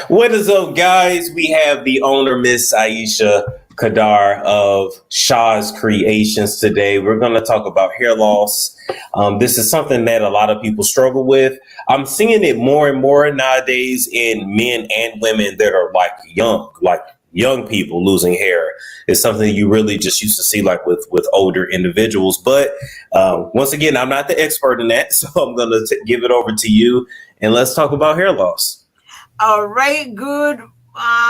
What is up, guys? We have the owner, Miss Aisha Kadar of Shaw's Creations today. We're going to talk about hair loss. This is something that a lot of people struggle with. I'm seeing it more and more nowadays in men and women that are like young people losing hair. It's something you really just used to see like with older individuals. But once again, I'm not the expert in that, so I'm going to give it over to you and let's talk about hair loss. All right, good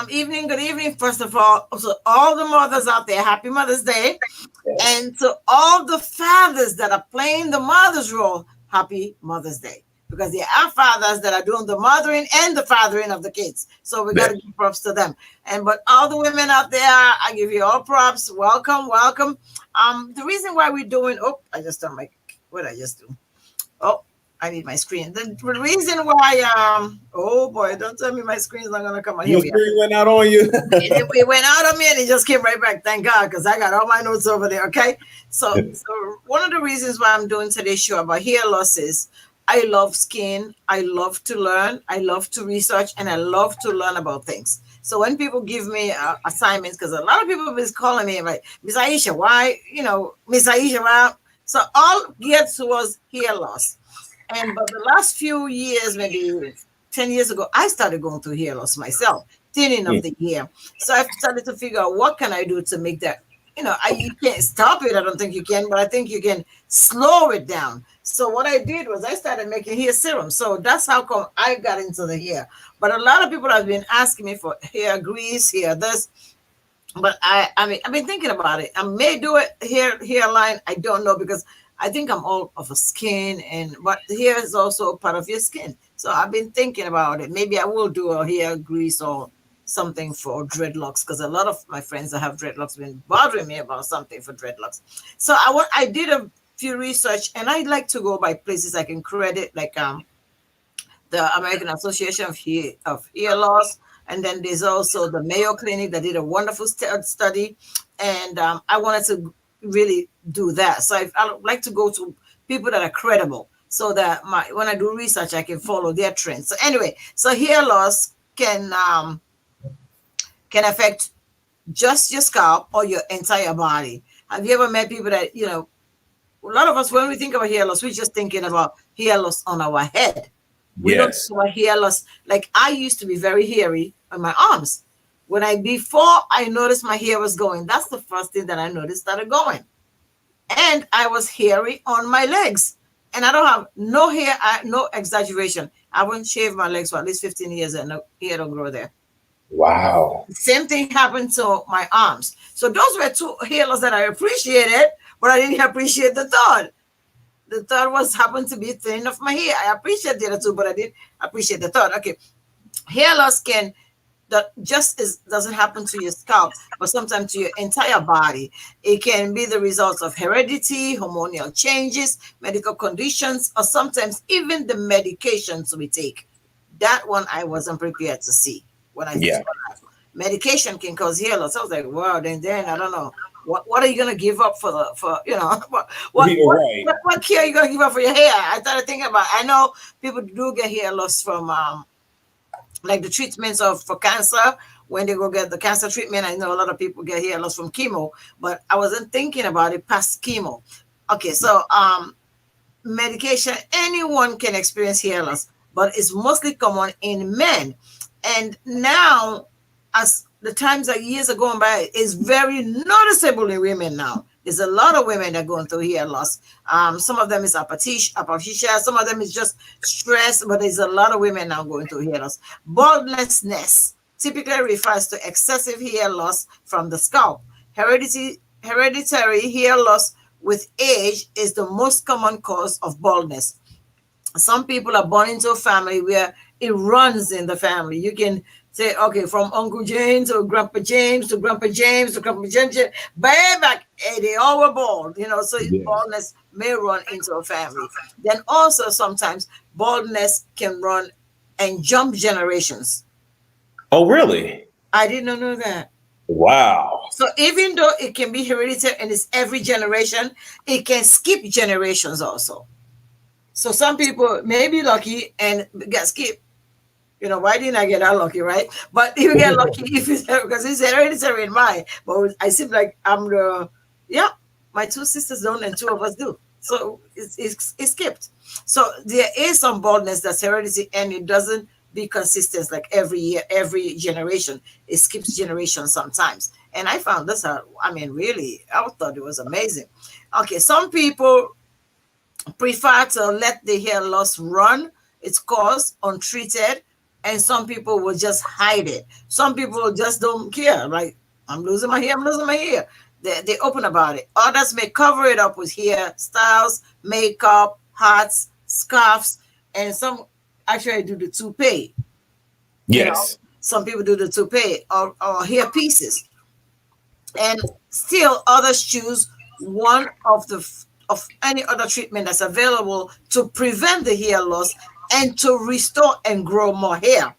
evening. First of all, to all the mothers out there, happy Mother's Day. Yes. And to all the fathers that are playing the mother's role, happy Mother's Day. Because there are fathers that are doing the mothering and the fathering of the kids. So we got to give props to them. But all the women out there, I give you all props. Welcome, welcome. The reason why we're doing, I just done what did I just do? Oh, I need my screen. The reason why, oh boy, don't tell me my screen's not gonna come on. Here Your we are. screen went out on you. It went out of me and it just came right back. Thank God, because I got all my notes over there. Okay, so one of the reasons why I'm doing today's show about hair loss is I love skin. I love to learn. I love to research, and I love to learn about things. So when people give me assignments, because a lot of people is calling me like, Miss Aisha, why, Miss Aisha, why? So all geared towards hair loss. And but the last few years, maybe 10 years ago, I started going through hair loss myself, thinning of the hair. So I started to figure out what can I do to make that, you can't stop it. I don't think you can, but I think you can slow it down. So what I did was I started making hair serum. So that's how come I got into the hair. But a lot of people have been asking me for hair grease, hair this. But I mean, I've been thinking about it. I may do it hairline. I don't know because I think I'm all of a skin, but the hair is also part of your skin. So I've been thinking about it. Maybe I will do a hair grease or something for dreadlocks because a lot of my friends that have dreadlocks been bothering me about something for dreadlocks. So I did a few research, and I like to go by places I can credit, like the American Association of Hair Loss. And then there's also the Mayo Clinic that did a wonderful study. And I wanted to really do that. So I like to go to people that are credible so that when I do research, I can follow their trends. So anyway, so hair loss can affect just your scalp or your entire body. Have you ever met people that, a lot of us, when we think about hair loss, we're just thinking about hair loss on our head. We don't Yes. think about hair loss. Like I used to be very hairy on my arms. Before I noticed my hair was going, that's the first thing that I noticed started going. And I was hairy on my legs. And I don't have no hair, no exaggeration. I haven't shaved my legs for at least 15 years and no hair don't grow there. Wow. Same thing happened to my arms. So those were two hair loss that I appreciated, but I didn't appreciate the third. The third was happened to be thin of my hair. I appreciate the other two, but I didn't appreciate the third. Okay. Hair loss that doesn't happen to your scalp, but sometimes to your entire body. It can be the result of heredity, hormonal changes, medical conditions, or sometimes even the medications we take. That one I wasn't prepared to see when I Yeah. saw that. Medication can cause hair loss. I was like, wow, then I don't know. What are you gonna give up Right. what care are you gonna give up for your hair? I started thinking about I know people do get hair loss from like the treatments for cancer. When they go get the cancer treatment, I know a lot of people get hair loss from chemo, but I wasn't thinking about it past chemo. Okay, so medication, anyone can experience hair loss, but it's mostly common in men. And now, as the times that years are going by, it's very noticeable in women now. There's a lot of women that are going through hair loss. Some of them is apathesia, some of them is just stress, but there's a lot of women now going through hair loss. Baldness typically refers to excessive hair loss from the scalp. Hereditary hair loss with age is the most common cause of baldness. Some people are born into a family where it runs in the family. You can say, okay, from Uncle James to Grandpa James to Grandpa James to Grandpa James, back, they all were bald, so Yes. baldness may run into a family. Then also sometimes baldness can run and jump generations. Oh, really? I did not know that. Wow. So even though it can be hereditary and it's every generation, it can skip generations also. So some people may be lucky and get skipped. You know, why didn't I get that lucky, right? But you get lucky if it's because it's hereditary in mine. But I seem like I'm the, yeah, my two sisters don't and two of us do. So it's skipped. So there is some baldness that's hereditary and it doesn't be consistent like every year, every generation. It skips generations sometimes. And I found this out, I mean, really, I thought it was amazing. Okay, some people prefer to let the hair loss run its course untreated, and some people will just hide it. Some people just don't care. Like, I'm losing my hair, I'm losing my hair. They open about it. Others may cover it up with hair styles, makeup, hats, scarves, and some actually do the toupee. You know, Yes. some people do the toupee or hair pieces, and still others choose one of the of any other treatment that's available to prevent the hair loss and to restore and grow more hair.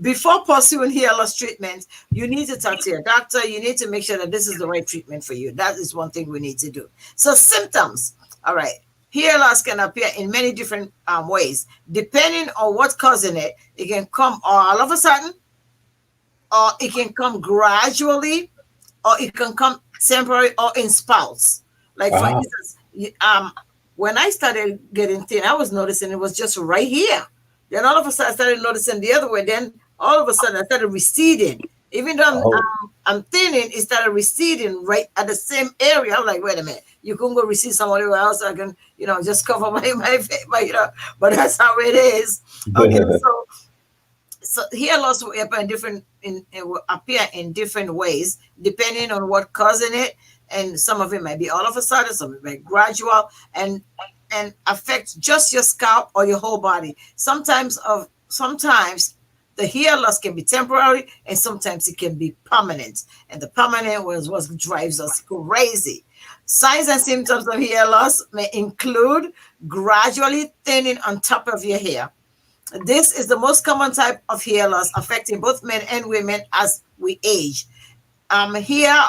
Before pursuing hair loss treatment, you need to talk to your doctor. You need to make sure that this is the right treatment for you. That is one thing we need to do. So symptoms, all right. Hair loss can appear in many different ways. Depending on what's causing it, it can come all of a sudden, or it can come gradually, or it can come temporary or in spouts. Like for Ah. instance, when I started getting thin, I was noticing it was just right here. Then all of a sudden, I started noticing the other way. Then all of a sudden, I started receding. Even though Oh. I'm thinning, it started receding right at the same area. I'm like, wait a minute, you couldn't go recede somewhere else. I can, just cover my face, but that's how it is. Okay, so hair loss will appear in it will appear in different ways depending on what causing it, and some of it might be all of a sudden, some of it might be gradual, and affect just your scalp or your whole body. Sometimes the hair loss can be temporary, and sometimes it can be permanent. And the permanent was what drives us crazy. Signs and symptoms of hair loss may include gradually thinning on top of your hair. This is the most common type of hair loss affecting both men and women as we age. Hair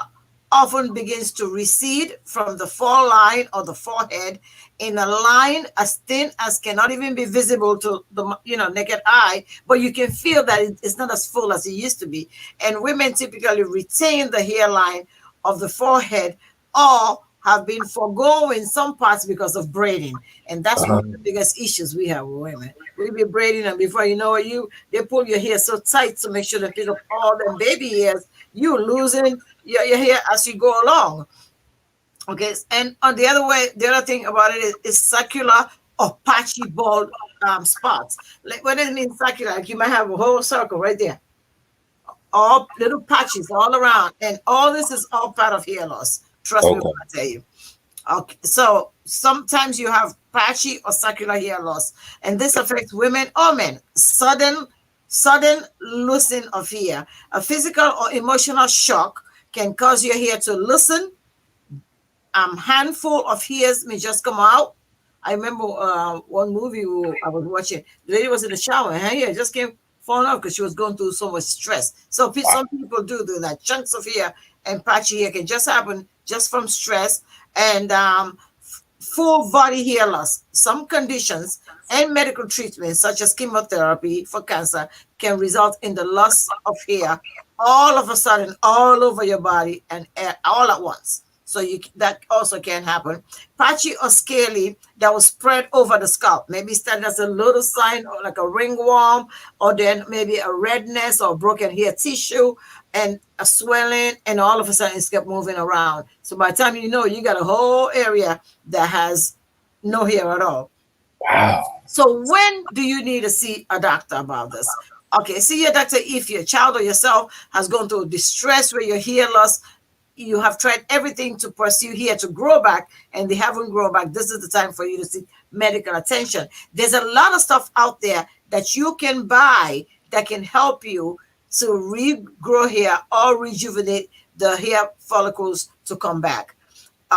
often begins to recede from the foreline or the forehead in a line as thin as cannot even be visible to the naked eye, but you can feel that it's not as full as it used to be. And women typically retain the hairline of the forehead or have been foregoing some parts because of braiding. And that's one Uh-huh. of the biggest issues we have with women. We be braiding, and before you know it, they pull your hair so tight to make sure they pick up all them baby hairs. You losing your hair as you go along. Okay, and on the other thing about it is circular or patchy bald spots. Like what does it mean circular? Like you might have a whole circle right there, all little patches all around, and all this is all part of hair loss. Trust me when Okay. I tell you. Okay, so sometimes you have patchy or circular hair loss, and this affects women or men. Sudden loosening of hair. A physical or emotional shock can cause your hair to loosen. Handful of hairs may just come out. I remember one movie I was watching. The lady was in the shower and her hair just came falling off because she was going through so much stress. So some people do that. Chunks of hair and patchy hair can just happen just from stress, and full body hair loss. Some conditions and medical treatments, such as chemotherapy for cancer, can result in the loss of hair all of a sudden, all over your body, and all at once. So that also can happen. Patchy or scaly that will spread over the scalp. Maybe started as a little sign or like a ringworm, or then maybe a redness or broken hair tissue and a swelling, and all of a sudden it's kept moving around. So by the time you know, you got a whole area that has no hair at all. Wow. So when do you need to see a doctor about this? Okay, see your doctor if your child or yourself has gone through distress where your hair loss, you have tried everything to pursue hair to grow back and they haven't grown back. This is the time for you to seek medical attention. There's a lot of stuff out there that you can buy that can help you to regrow hair or rejuvenate the hair follicles to come back.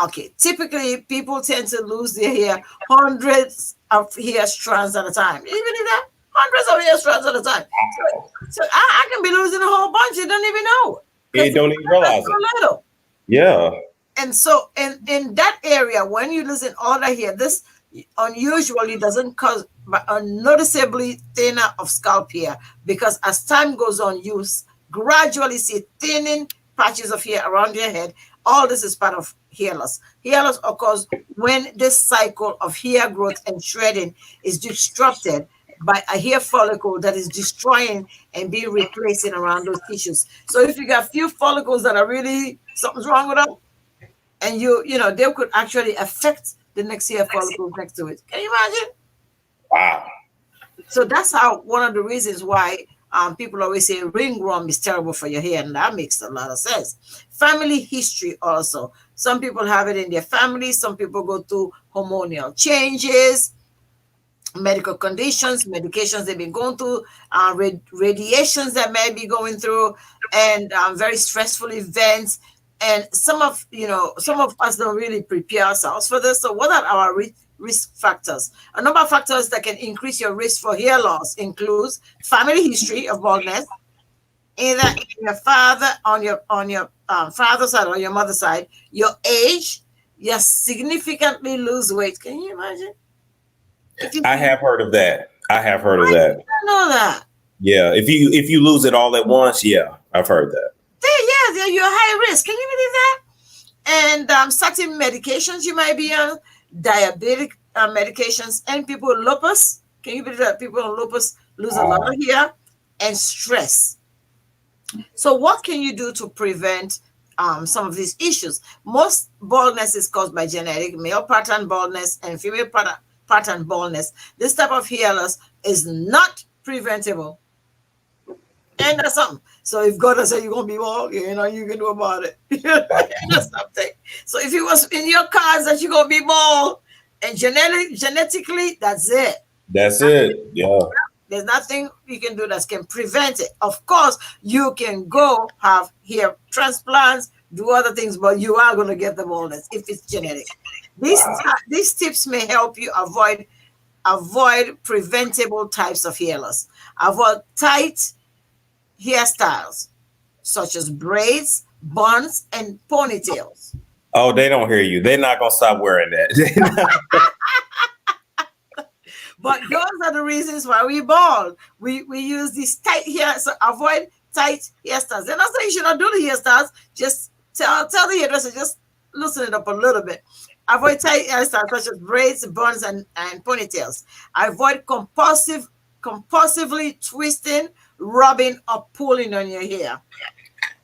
Okay, typically people tend to lose their hair hundreds of hair strands at a time. Even in that, hundreds of hair strands at a time. So I can be losing a whole bunch. You don't even know. You don't even realize So it. little. Yeah. And so in that area, when you're losing all that hair, this unusually doesn't cause but a noticeably thinner of scalp hair, because as time goes on, you gradually see thinning patches of hair around your head. All this is part of hair loss. Hair loss occurs when this cycle of hair growth and shredding is disrupted by a hair follicle that is destroying and being replacing around those tissues. So if you got few follicles that are really something's wrong with them, and they could actually affect the next hair follicles next to it. Can you imagine? Wow. So that's how one of the reasons why people always say ringworm is terrible for your hair, and that makes a lot of sense. Family history also. Some people have it in their family. Some people go through hormonal changes, medical conditions, medications they've been going through, radiations that may be going through, and very stressful events. And some of us don't really prepare ourselves for this. So what are our risk factors? A number of factors that can increase your risk for hair loss includes family history of baldness, either in your father on your father's side or your mother's side, your age, you significantly lose weight. Can you imagine? I have heard of that. I have heard of I that. didn't know that. Yeah. If you lose it all at once, yeah, I've heard that. Yeah, you're high risk. Can you believe that? And certain medications you might be on, diabetic medications, and people with lupus. Can you believe that people with lupus lose a lot of hair? And stress. So what can you do to prevent some of these issues? Most baldness is caused by genetic, male pattern baldness and female pattern baldness. This type of hair loss is not preventable. And that's something. So if God has said you're gonna be bald, you can do about it. That's something. So if it was in your cards that you're gonna be bald, and genetically, that's it. That's it. Yeah. There's nothing you can do that can prevent it. Of course, you can go have hair transplants, do other things, but you are going to get the baldness if it's genetic. These tips may help you avoid preventable types of hair loss. Avoid tight hairstyles such as braids, buns, and ponytails. Oh, they don't hear you. They're not gonna stop wearing that. But those are the reasons why we bald. We use these tight hair, so avoid tight hairstyles. They're not saying you should not do the hairstyles. Just tell the hairdresser, just loosen it up a little bit. Avoid tight hairstyles such as braids, buns, and ponytails. Avoid compulsively twisting, rubbing, or pulling on your hair.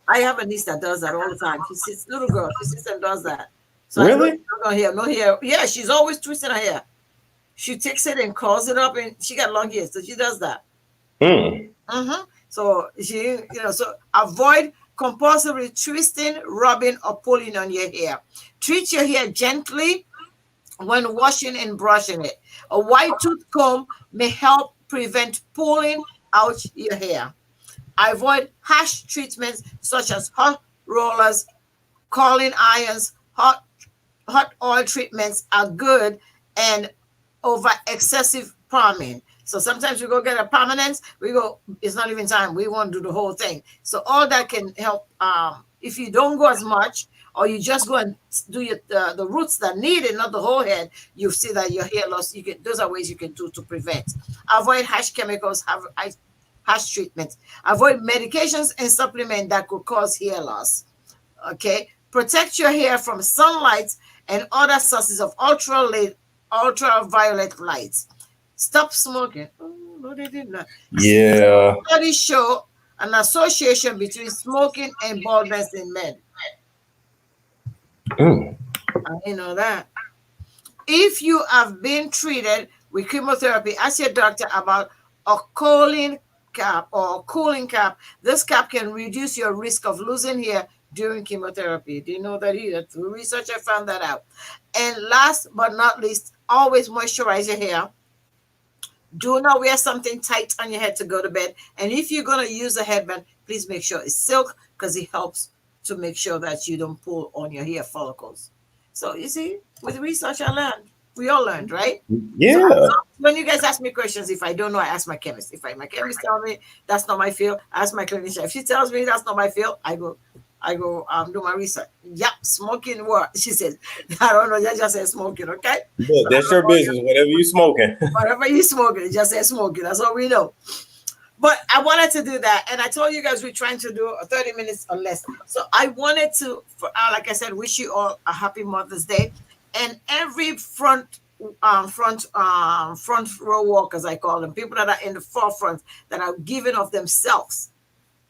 I have a niece that does that all the time. She sits, little girl, she sits and does that. So Really? no hair. Yeah, she's always twisting her hair. She takes it and curls it up, and she got long hair, so she does that. So so avoid compulsively twisting, rubbing, or pulling on your hair. Treat your hair gently when washing and brushing it. A wide tooth comb may help prevent pulling out your hair. Avoid harsh treatments such as hot rollers, curling irons, hot oil treatments are good, and over excessive palming. So sometimes we go get a permanent, it's not even time. We won't do the whole thing. So all that can help. If you don't go as much, or you just go and do the roots that need it, not the whole head, you see that your hair loss. Those are ways you can do to prevent. Avoid harsh chemicals, harsh treatments. Avoid medications and supplements that could cause hair loss. Okay, protect your hair from sunlight and other sources of ultraviolet lights. Stop smoking. Oh, no, they did not. Yeah. Studies show an association between smoking and baldness in men. I didn't know that. If you have been treated with chemotherapy, ask your doctor about a cooling cap or cooling cap. This cap can reduce your risk of losing hair during chemotherapy. Do you know that either? Through research, I found that out. And last but not least, always moisturize your hair. Do not wear something tight on your head to go to bed. And if you're going to use a headband, please make sure it's silk, because it helps to make sure that you don't pull on your hair follicles. So you see, with research I learned. We all learned, right? Yeah. So when you guys ask me questions, if I don't know, I ask my chemist. If my chemist tells me that's not my field, I ask my clinician. If she tells me that's not my field, I go I go do my research. Yep, smoking what? She said, I don't know, just say smoking, okay? Look, that's your business. Whatever you smoking. Whatever you smoking, it just say smoking. That's all we know. But I wanted to do that, and I told you guys we're trying to do 30 minutes or less. So I wanted to, like I said, wish you all a happy Mother's Day, and every front row walkers, I call them, people that are in the forefront that are giving of themselves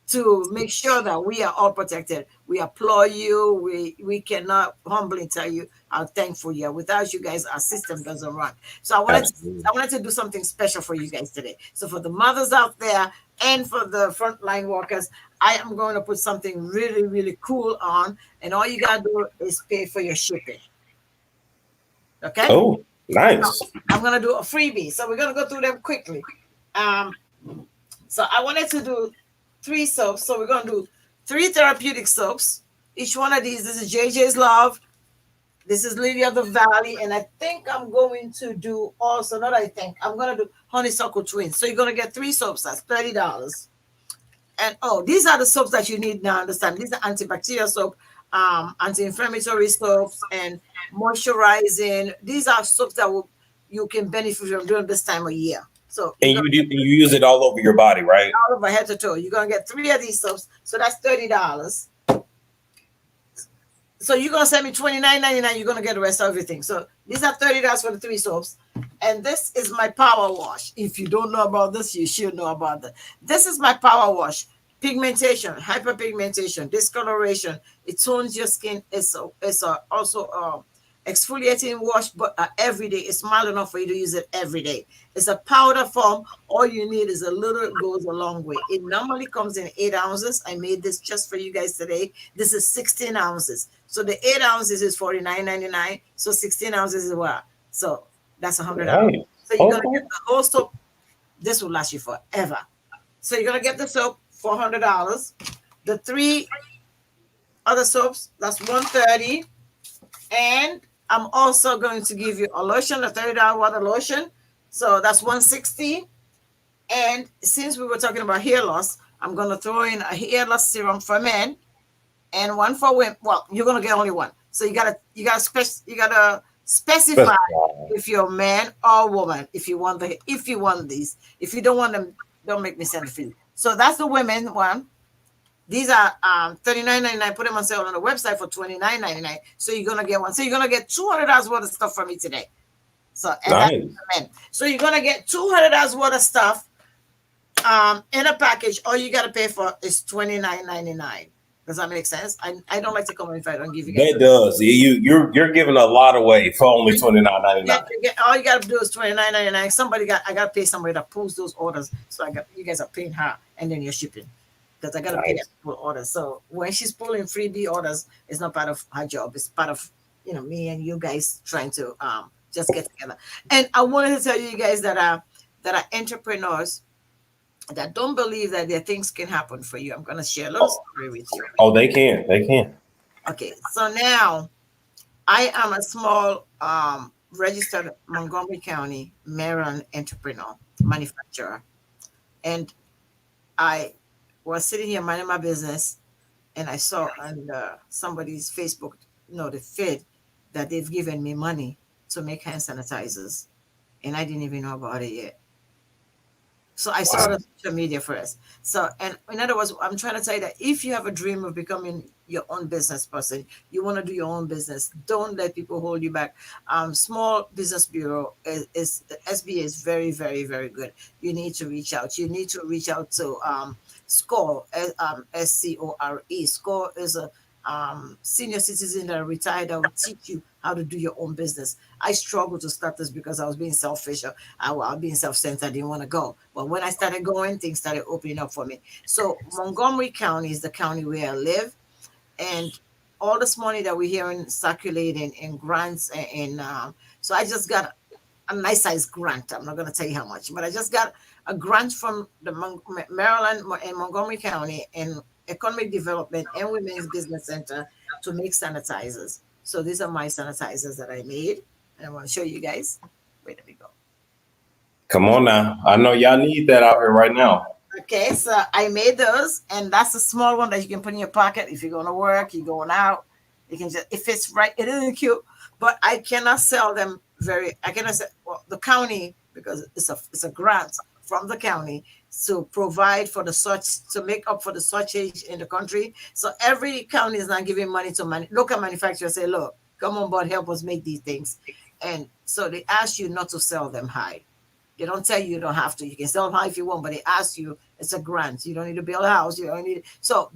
to make sure that we are all protected. We applaud you. We cannot humbly tell you how thankful you are. Without you guys, our system doesn't run. So Absolutely. I wanted to do something special for you guys today. So for the mothers out there and for the frontline workers, I am going to put something really, really cool on, and all you gotta do is pay for your shipping. Okay? Oh, nice. I'm gonna do a freebie. So we're gonna go through them quickly. Um, so I wanted to do 3 soaps. So we're going to do 3 therapeutic soaps. Each one of these, this is JJ's Love. This is Lily of the Valley. And I think I'm going to do also, not I think, I'm going to do Honeysuckle Twins. So you're going to get 3 soaps. That's $30. And oh, these are the soaps that you need now. Understand? These are antibacterial soap, anti-inflammatory soaps, and moisturizing. These are soaps that you can benefit from during this time of year. So And you use it all over your body, right? all over head to toe. You're gonna get 3 of these soaps, so that's $30. So you're gonna send me $29.99. You're gonna get the rest of everything. So these are $30 for the 3 soaps, and this is my power wash. If you don't know about this, you should know about that. This is my power wash. Pigmentation, hyperpigmentation, discoloration. It tones your skin. Also exfoliating wash, but every day. It's mild enough for you to use it every day. It's a powder form. All you need is a little. It goes a long way. It normally comes in 8 ounces. I made this just for you guys today. This is 16 ounces. So the 8 ounces is $49.99. So 16 ounces is what? So that's $100. Right. So you're gonna Okay. get the whole soap. This will last you forever. So you're gonna get the soap for $100. The 3 other soaps, that's $130. And I'm also going to give you a lotion, a $30 water lotion. So that's $160. And since we were talking about hair loss, I'm going to throw in a hair loss serum for men and one for women. Well, you're going to get only one. So you gotta specify if you're a man or woman. If you want these. If you don't want them, don't make me send it for you. So that's the women one. These are $39.99. Put them on sale on the website for $29.99. So you're gonna get one. So you're gonna get $200 worth of stuff from me today. So and Nice. that's the men. So you're gonna get $200 worth of stuff in a package. All you gotta pay for is $29.99. Does that make sense? I don't like to come in if I don't give you guys. That does. You're giving a lot away for only $29.99. All you gotta do is $29.99. I gotta pay somebody that pulls those orders. So you guys are paying her, and then you're shipping. Because I gotta pay Nice. people orders. So when she's pulling freebie orders, it's not part of her job. It's part of me and you guys trying to just get together. And I wanted to tell you guys that are entrepreneurs that don't believe that their things can happen for you. I'm gonna share a little story with you. Oh, they can. They can. Okay, so now I am a small registered Montgomery County, Maryland entrepreneur, manufacturer, and I was sitting here minding my business, and I saw on somebody's Facebook, the feed that they've given me money to make hand sanitizers, and I didn't even know about it yet. So I saw it on social media first. So, and in other words, I'm trying to tell you that if you have a dream of becoming your own business person, you want to do your own business, don't let people hold you back. Small Business Bureau is SBA is very, very, very good. You need to reach out. You need to reach out to SCORE, SCORE. SCORE is a senior citizen that are retired that will teach you how to do your own business. I struggled to start this because I was being selfish. I was being self-centered. I didn't want to go. But when I started going, things started opening up for me. So Montgomery County is the county where I live. And all this money that we're hearing circulating in grants so I just got a nice size grant. I'm not going to tell you how much, but I just got a grant from the Maryland and Montgomery County and Economic Development and Women's Business Center to make sanitizers. So these are my sanitizers that I made, and I want to show you guys. Wait, let me go. Come on now. I know y'all need that out here right now. Okay, so I made those, and that's a small one that you can put in your pocket if you're going to work, you're going out. You can just, if it's right, it isn't cute, but I cannot sell them I cannot sell, well, the county, because it's a grant from the county to provide for the such, to make up for the shortage in the country. So every county is not giving money to local manufacturers, say, look, come on board, help us make these things. And so they ask you not to sell them high. They don't tell you don't have to. You can sell them high if you want, but they ask you, it's a grant. You don't need to build a house. You don't need. So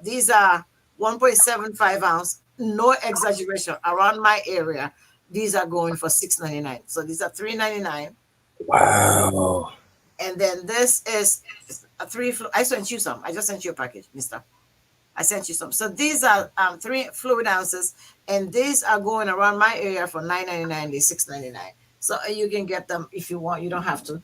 these are 1.75 ounce, no exaggeration. Around my area, these are going for $6.99. So these are $3.99. Wow. And then this is a three. I sent you some. I just sent you a package, Mister. I sent you some. So these are 3 fluid ounces, and these are going around my area for $9.99. They $6.99. So you can get them if you want. You don't have to.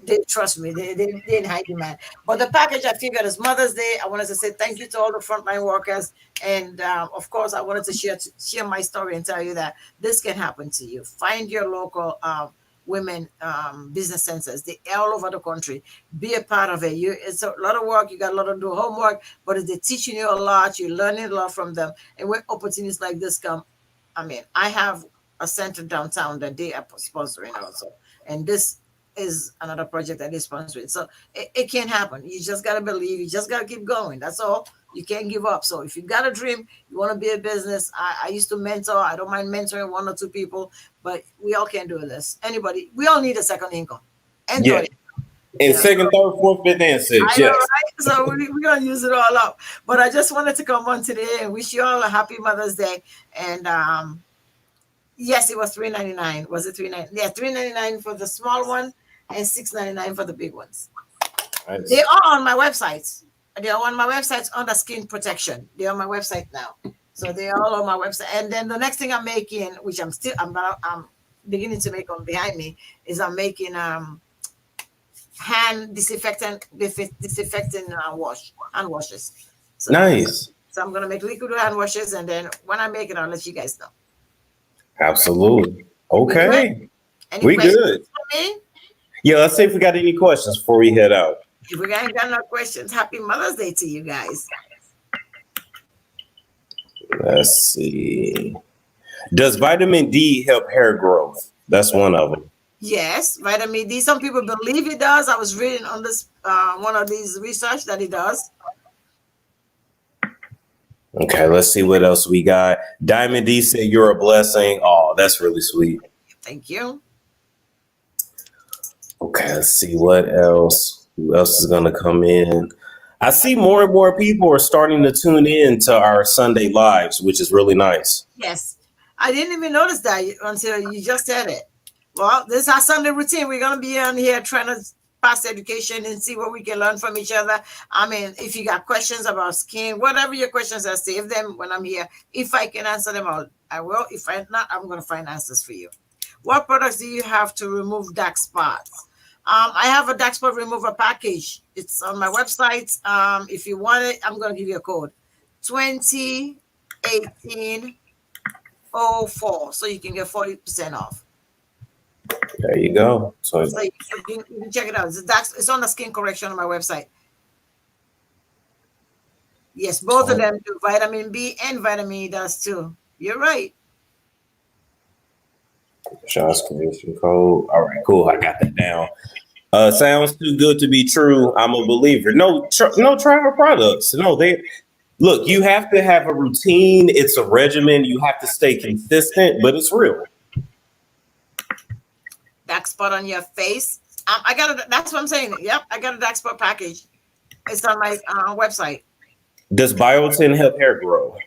They trust me. They in high demand. But the package, I figured, is Mother's Day. I wanted to say thank you to all the frontline workers, and of course, I wanted to share my story and tell you that this can happen to you. Find your local women business centers. They all over the country. Be a part of it. It's a lot of work. You got a lot of do homework, but they're teaching you a lot. You're learning a lot from them. And when opportunities like this come, I mean, I have a center downtown that they are sponsoring also, and this is another project that is sponsoring. So it can happen. You just gotta believe. You just gotta keep going. That's all. You can't give up. So if you got a dream, you want to be a business. I used to mentor. I don't mind mentoring 1 or 2 people, but we all can do this. Anybody, we all need a second income and Yeah. third. And second, third, fourth, fifth, and sixth. I know, Yes. right? So we're gonna use it all up. But I just wanted to come on today and wish you all a happy Mother's Day. And yes, it was $3.99. Was it $3.99? Yeah, $3.99 for the small one and $6.99 for the big ones. Nice. They are on my website. They are on my website under skin protection. They're on my website now. So they're all on my website. And then the next thing I'm making, which I'm beginning to make on behind me, is I'm making hand disinfecting hand washes. So, Nice. so I'm gonna make liquid hand washes, and then when I make it, I'll let you guys know. Absolutely. We good? Okay. Any We questions good. for me? Yeah, let's see if we got any questions before we head out. If we ain't got no questions, happy Mother's Day to you guys. Let's see. Does vitamin D help hair growth? That's one of them. Yes, vitamin D. Some people believe it does. I was reading on this one of these research that it does. Okay, let's see what else we got. Diamond D said you're a blessing. Oh, that's really sweet. Thank you. Okay, let's see what else. Who else is gonna come in? I see more and more people are starting to tune in to our Sunday lives, which is really nice. Yes, I didn't even notice that until you just said it. Well, this is our Sunday routine. We're gonna be on here trying to pass education and see what we can learn from each other. I mean, if you got questions about skin, whatever your questions are, save them when I'm here. If I can answer them, I will. If I not, I'm gonna find answers for you. What products do you have to remove dark spots? I have a dark spot remover package. It's on my website. If you want it, I'm gonna give you a code 201804, so you can get 40% off. There you go. So So you can check it out. It's on the skin correction on my website. Yes, both of them do. Vitamin B and vitamin E does too. You're right. Sean's commission code. All right, cool. I got that down. Sounds too good to be true. I'm a believer. No, no trial products. No, they look. You have to have a routine. It's a regimen. You have to stay consistent, but it's real. Dark spot on your face. I got it. That's what I'm saying. Yep, I got a dark spot package. It's on my website. Does biotin help hair grow?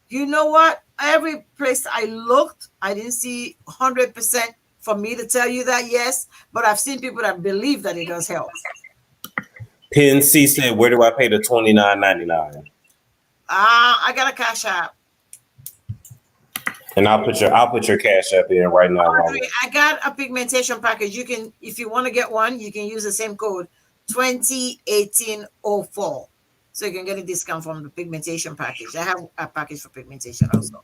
You know what? Every place I looked, I didn't see 100% for me to tell you that yes, but I've seen people that believe that it does help. Pin C said, "Where do I pay the $29.99?" I got a cash app. And I'll put your cash app in right now. I got a pigmentation package. You can, if you want to get one, you can use the same code 201804. So you can get a discount from the pigmentation package. I have a package for pigmentation also.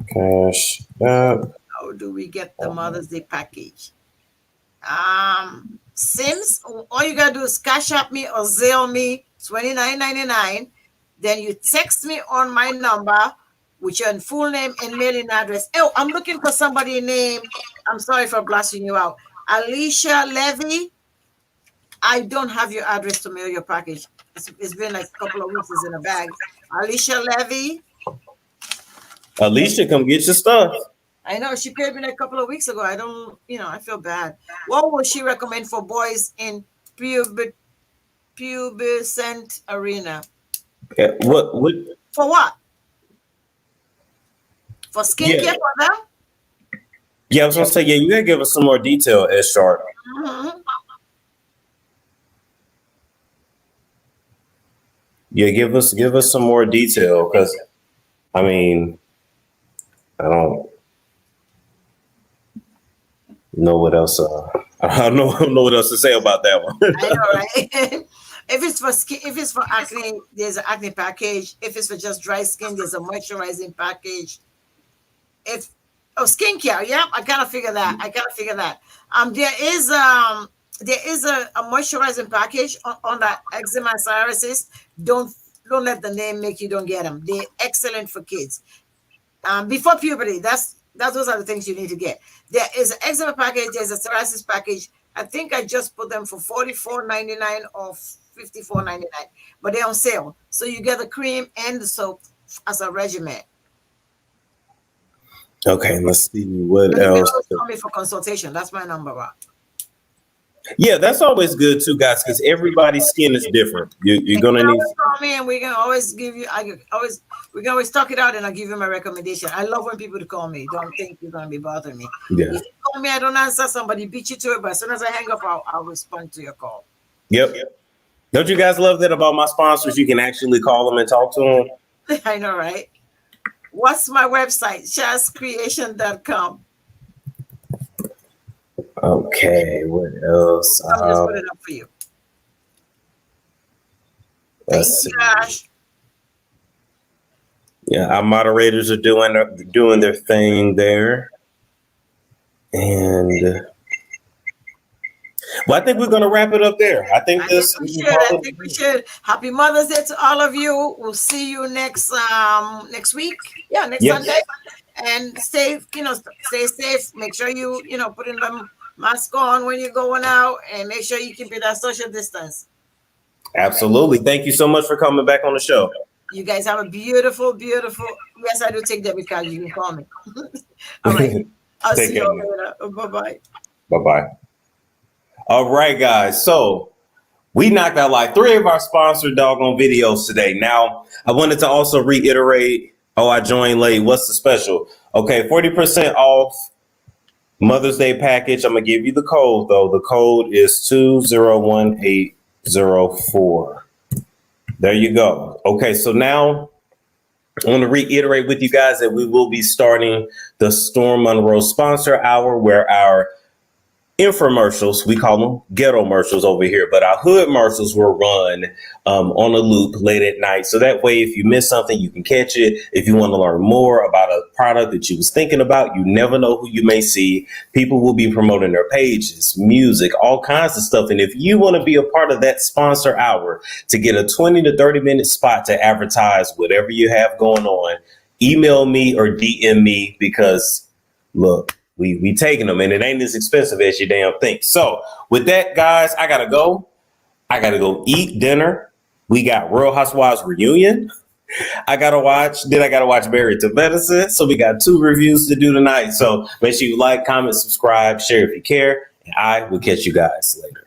Cash app. How do we get the Mother's Day package? Sims, all you gotta do is cash up me or Zelle me $29.99. Then you text me on my number with your full name and mailing address. Oh, I'm looking for somebody named, I'm sorry for blasting you out, Alicia Levy. I don't have your address to mail your package. It's been like a couple of weeks. It's in a bag. Alicia Levy. Alicia, come get your stuff. I know she paid me like a couple of weeks ago. I don't, I feel bad. What would she recommend for boys in pubescent arena? Yeah, what? For what? For skincare Yeah, for them? yeah. I was gonna say, yeah. You gotta give us some more detail, S Sharp. Mhm. Yeah, give us some more detail, because I mean, I don't know what else. I don't know what else to say about that one. I know, right? If it's for skin, if it's for acne, there's an acne package. If it's for just dry skin, there's a moisturizing package. If skincare, yeah, I gotta figure that. There is a moisturizing package on that eczema and psoriasis. Don't don't let the name make you don't get them. They're excellent for kids. Before puberty, that's those are the things you need to get. There is an eczema package. There's a psoriasis package. I think I just put them for $44.99 or $54.99, but they're on sale. So you get the cream and the soap as a regimen. Okay, let's see what And you can else. always call me for consultation. That's my number one. Yeah, that's always good too, guys, because everybody's skin is different. You're And you gonna can need. always call me, and we can always give you. We can always talk it out, and I'll give you my recommendation. I love when people to call me. Don't think you're gonna be bothering me. Yeah. If you call me, I don't answer. Somebody beat you to it, but as soon as I hang up, I'll respond to your call. Yep. Don't you guys love that about my sponsors? You can actually call them and talk to them. I know, right? What's my website? Shazcreation.com. Okay, what else? I'm just putting it up for you. Thank Let's see. you, Ash. Yeah, our moderators are doing their thing there, and well, I think we're gonna wrap it up there. I think I think this. we should. I think we should. Happy Mother's Day to all of you. We'll see you next week. Yeah, next Yep. Sunday. And stay safe. Make sure you putting the mask on when you're going out, and make sure you keep it at social distance. Absolutely. Thank you so much for coming back on the show. You guys have a beautiful, beautiful. Yes, I do take debit card. You can call me. All right. I'll Take see care. you later. Bye-bye. Bye-bye. All right, guys. So we knocked out like 3 of our sponsored doggone videos today. Now, I wanted to also reiterate, I joined late. What's the special? Okay, 40% off Mother's Day package. I'm going to give you the code, though. The code is 201804. There you go. Okay, so now I want to reiterate with you guys that we will be starting the Storm Monroe sponsor hour, where our infomercials, we call them ghetto commercials over here, but our hood commercials will run on a loop late at night. So that way, if you miss something, you can catch it. If you want to learn more about a product that you was thinking about, you never know who you may see. People will be promoting their pages, music, all kinds of stuff. And if you want to be a part of that sponsor hour to get a 20 to 30-minute spot to advertise whatever you have going on, email me or DM me, because look, we taking them, and it ain't as expensive as you damn think. So with that, guys, I gotta go. I gotta go eat dinner. We got Real Housewives reunion. I gotta watch Married to Medicine. So we got 2 reviews to do tonight. So make sure you like, comment, subscribe, share if you care, and I will catch you guys later.